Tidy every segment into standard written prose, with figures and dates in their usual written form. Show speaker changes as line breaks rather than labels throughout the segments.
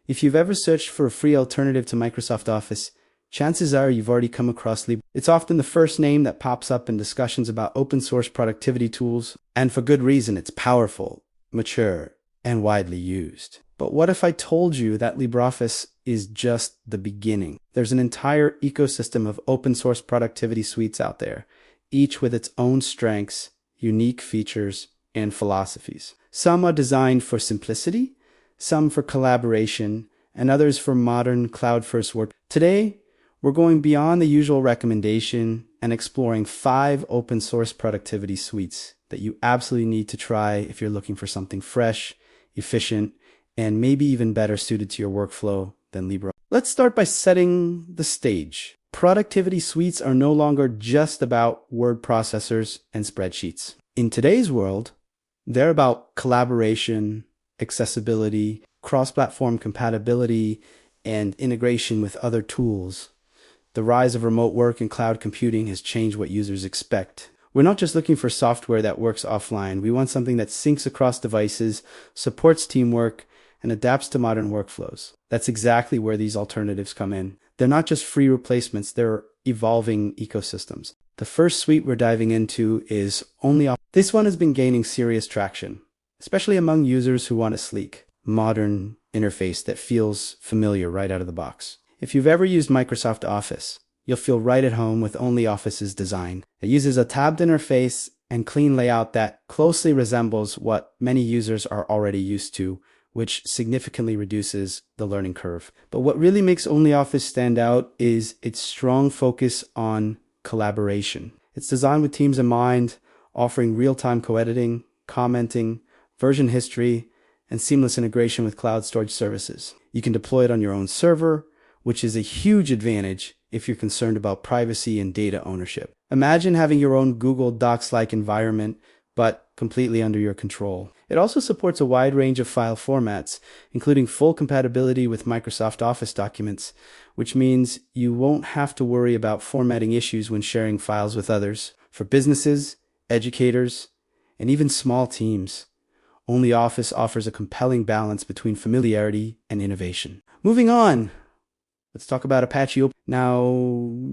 If you've ever searched for a free alternative to Microsoft Office, chances are you've already come across LibreOffice. It's often the first name that pops up in discussions about open source productivity tools, and for good reason. It's powerful, mature, and widely used. But what if I told you that LibreOffice is just the beginning? There's an entire ecosystem of open source productivity suites out there, each with its own strengths, unique features, and philosophies. Some are designed for simplicity, some for collaboration, and others for modern cloud-first work. Today, we're going beyond the usual recommendation and exploring 5 open source productivity suites that you absolutely need to try if you're looking for something fresh, efficient, and maybe even better suited to your workflow than LibreOffice. Let's start by setting the stage. Productivity suites are no longer just about word processors and spreadsheets. In today's world, they're about collaboration, accessibility, cross-platform compatibility, and integration with other tools. The rise of remote work and cloud computing has changed what users expect. We're not just looking for software that works offline. We want something that syncs across devices, supports teamwork, and adapts to modern workflows. That's exactly where these alternatives come in. They're not just free replacements, they're evolving ecosystems. The first suite we're diving into is OnlyOffice. This one has been gaining serious traction, especially among users who want a sleek, modern interface that feels familiar right out of the box. If you've ever used Microsoft Office, you'll feel right at home with OnlyOffice's design. It uses a tabbed interface and clean layout that closely resembles what many users are already used to, which significantly reduces the learning curve. But what really makes OnlyOffice stand out is its strong focus on collaboration. It's designed with teams in mind, offering real-time co-editing, commenting, version history, and seamless integration with cloud storage services. You can deploy it on your own server, which is a huge advantage if you're concerned about privacy and data ownership. Imagine having your own Google Docs-like environment, but completely under your control. It also supports a wide range of file formats, including full compatibility with Microsoft Office documents, which means you won't have to worry about formatting issues when sharing files with others. For businesses, educators, and even small teams, OnlyOffice offers a compelling balance between familiarity and innovation. Moving on, let's talk about Apache OpenOffice. Now,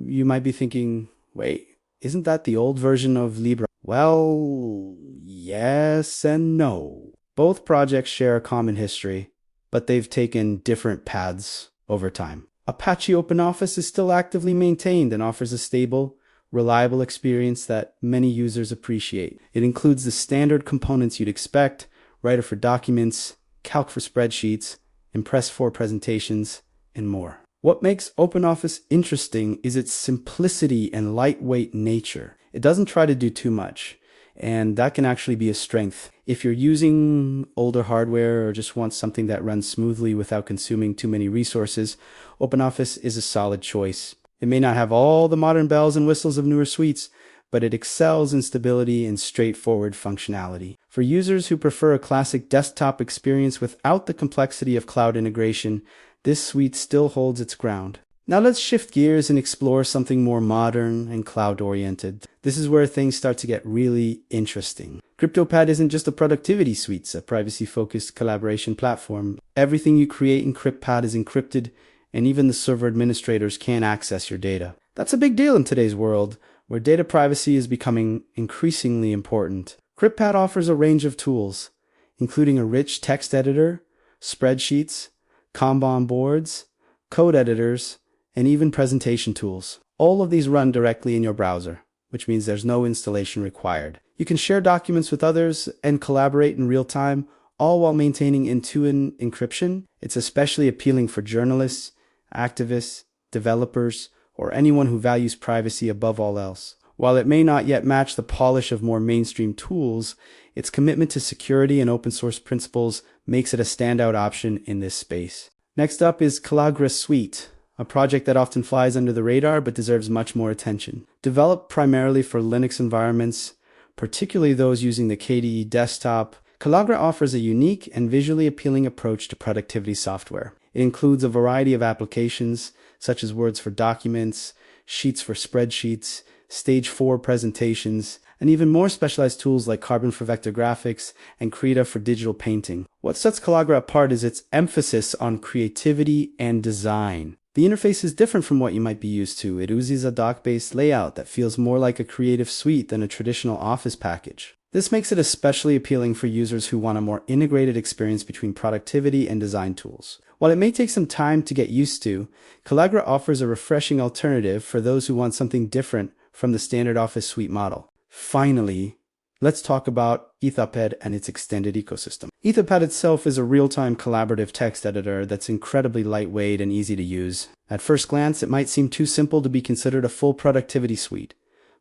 you might be thinking, wait, isn't that the old version of LibreOffice? Well, yes and no. Both projects share a common history, but they've taken different paths over time. Apache OpenOffice is still actively maintained and offers a stable, reliable experience that many users appreciate. It includes the standard components you'd expect: Writer for documents, Calc for spreadsheets, Impress for presentations, and more. What makes OpenOffice interesting is its simplicity and lightweight nature. It doesn't try to do too much, and that can actually be a strength. If you're using older hardware or just want something that runs smoothly without consuming too many resources, OpenOffice is a solid choice. It may not have all the modern bells and whistles of newer suites, but it excels in stability and straightforward functionality. For users who prefer a classic desktop experience without the complexity of cloud integration, this suite still holds its ground. Now let's shift gears and explore something more modern and cloud-oriented. This is where things start to get really interesting. CryptPad isn't just a productivity suite, it's a privacy-focused collaboration platform. Everything you create in CryptPad is encrypted, and even the server administrators can't access your data. That's a big deal in today's world, where data privacy is becoming increasingly important. CryptPad offers a range of tools, including a rich text editor, spreadsheets, Kanban boards, code editors, and even presentation tools. All of these run directly in your browser, which means there's no installation required. You can share documents with others and collaborate in real time, all while maintaining end-to-end encryption. It's especially appealing for journalists, activists, developers, or anyone who values privacy above all else. While it may not yet match the polish of more mainstream tools, its commitment to security and open source principles makes it a standout option in this space. Next up is Calligra Suite, a project that often flies under the radar but deserves much more attention. Developed primarily for Linux environments, particularly those using the KDE desktop, Calligra offers a unique and visually appealing approach to productivity software. It includes a variety of applications, such as Words for documents, Sheets for spreadsheets, Stage 4 presentations, and even more specialized tools like Carbon for vector graphics and Krita for digital painting. What sets Calligra apart is its emphasis on creativity and design. The interface is different from what you might be used to. It uses a dock-based layout that feels more like a creative suite than a traditional Office package. This makes it especially appealing for users who want a more integrated experience between productivity and design tools. While it may take some time to get used to, Calligra offers a refreshing alternative for those who want something different from the standard Office suite model. Finally, let's talk about Etherpad and its extended ecosystem. Etherpad itself is a real-time collaborative text editor that's incredibly lightweight and easy to use. At first glance, it might seem too simple to be considered a full productivity suite,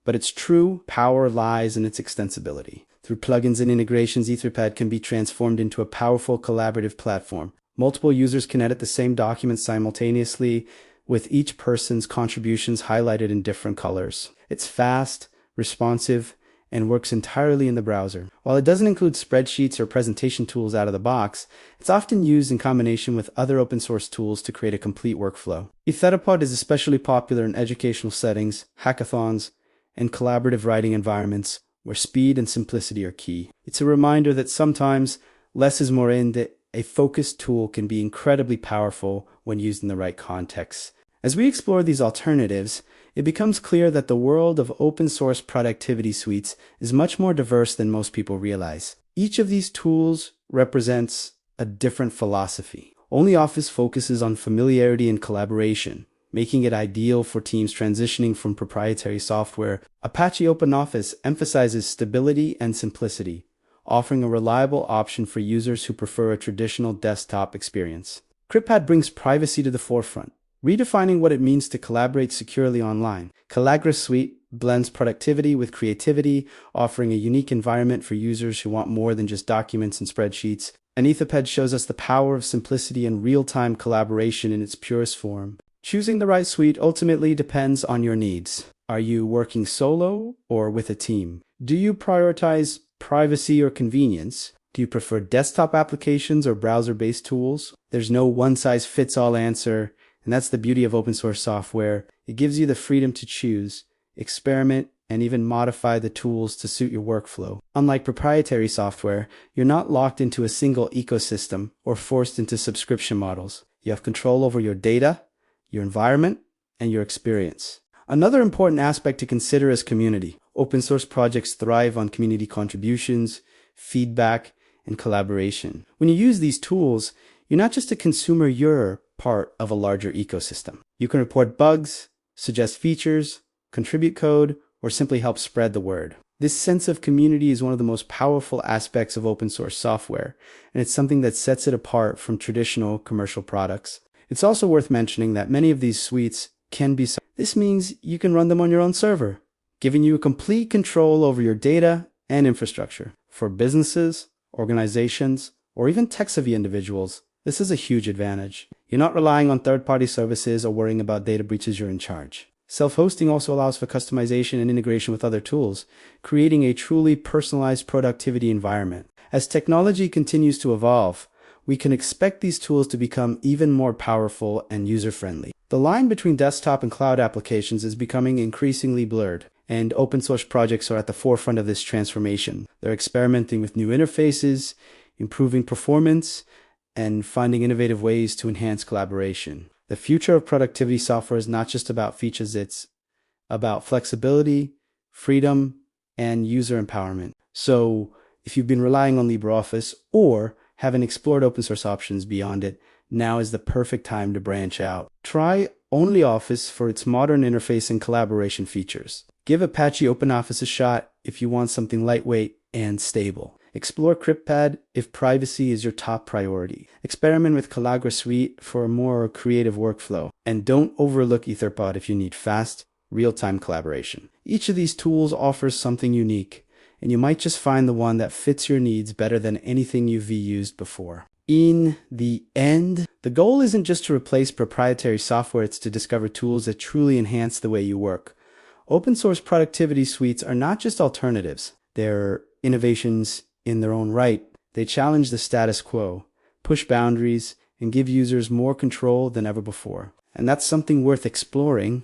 but its true power lies in its extensibility. Through plugins and integrations, Etherpad can be transformed into a powerful collaborative platform. Multiple users can edit the same document simultaneously, with each person's contributions highlighted in different colors. It's fast, responsive, and works entirely in the browser. While it doesn't include spreadsheets or presentation tools out of the box, it's often used in combination with other open source tools to create a complete workflow. Etherpad is especially popular in educational settings, hackathons, and collaborative writing environments where speed and simplicity are key. It's a reminder that sometimes less is more, and that a focused tool can be incredibly powerful when used in the right context. As we explore these alternatives, it becomes clear that the world of open source productivity suites is much more diverse than most people realize. Each of these tools represents a different philosophy. OnlyOffice focuses on familiarity and collaboration, making it ideal for teams transitioning from proprietary software. Apache OpenOffice emphasizes stability and simplicity, offering a reliable option for users who prefer a traditional desktop experience. CryptPad brings privacy to the forefront, redefining what it means to collaborate securely online. Calligra Suite blends productivity with creativity, offering a unique environment for users who want more than just documents and spreadsheets. And Etherpad shows us the power of simplicity and real-time collaboration in its purest form. Choosing the right suite ultimately depends on your needs. Are you working solo or with a team? Do you prioritize privacy or convenience? Do you prefer desktop applications or browser-based tools? There's no one-size-fits-all answer, and that's the beauty of open source software. It gives you the freedom to choose, experiment, and even modify the tools to suit your workflow. Unlike proprietary software, you're not locked into a single ecosystem or forced into subscription models. You have control over your data, your environment, and your experience. Another important aspect to consider is community. Open source projects thrive on community contributions, feedback, and collaboration. When you use these tools, you're not just a consumer, you're part of a larger ecosystem. You can report bugs, suggest features, contribute code, or simply help spread the word. This sense of community is one of the most powerful aspects of open source software, and it's something that sets it apart from traditional commercial products. It's also worth mentioning that many of these suites can be. This means you can run them on your own server, giving you complete control over your data and infrastructure. For businesses, organizations, or even tech-savvy individuals, this is a huge advantage. You're not relying on third-party services or worrying about data breaches. You're in charge. Self-hosting also allows for customization and integration with other tools, creating a truly personalized productivity environment. As technology continues to evolve, we can expect these tools to become even more powerful and user-friendly. The line between desktop and cloud applications is becoming increasingly blurred, and open source projects are at the forefront of this transformation. They're experimenting with new interfaces, improving performance, and finding innovative ways to enhance collaboration. The future of productivity software is not just about features, it's about flexibility, freedom, and user empowerment. So if you've been relying on LibreOffice or haven't explored open source options beyond it, now is the perfect time to branch out. Try OnlyOffice for its modern interface and collaboration features. Give Apache OpenOffice a shot if you want something lightweight and stable. Explore CryptPad if privacy is your top priority. Experiment with Calligra Suite for a more creative workflow. And don't overlook Etherpad if you need fast, real-time collaboration. Each of these tools offers something unique, and you might just find the one that fits your needs better than anything you've used before. In the end, the goal isn't just to replace proprietary software, it's to discover tools that truly enhance the way you work. Open source productivity suites are not just alternatives, they're innovations in their own right. They challenge the status quo, push boundaries, and give users more control than ever before. And that's something worth exploring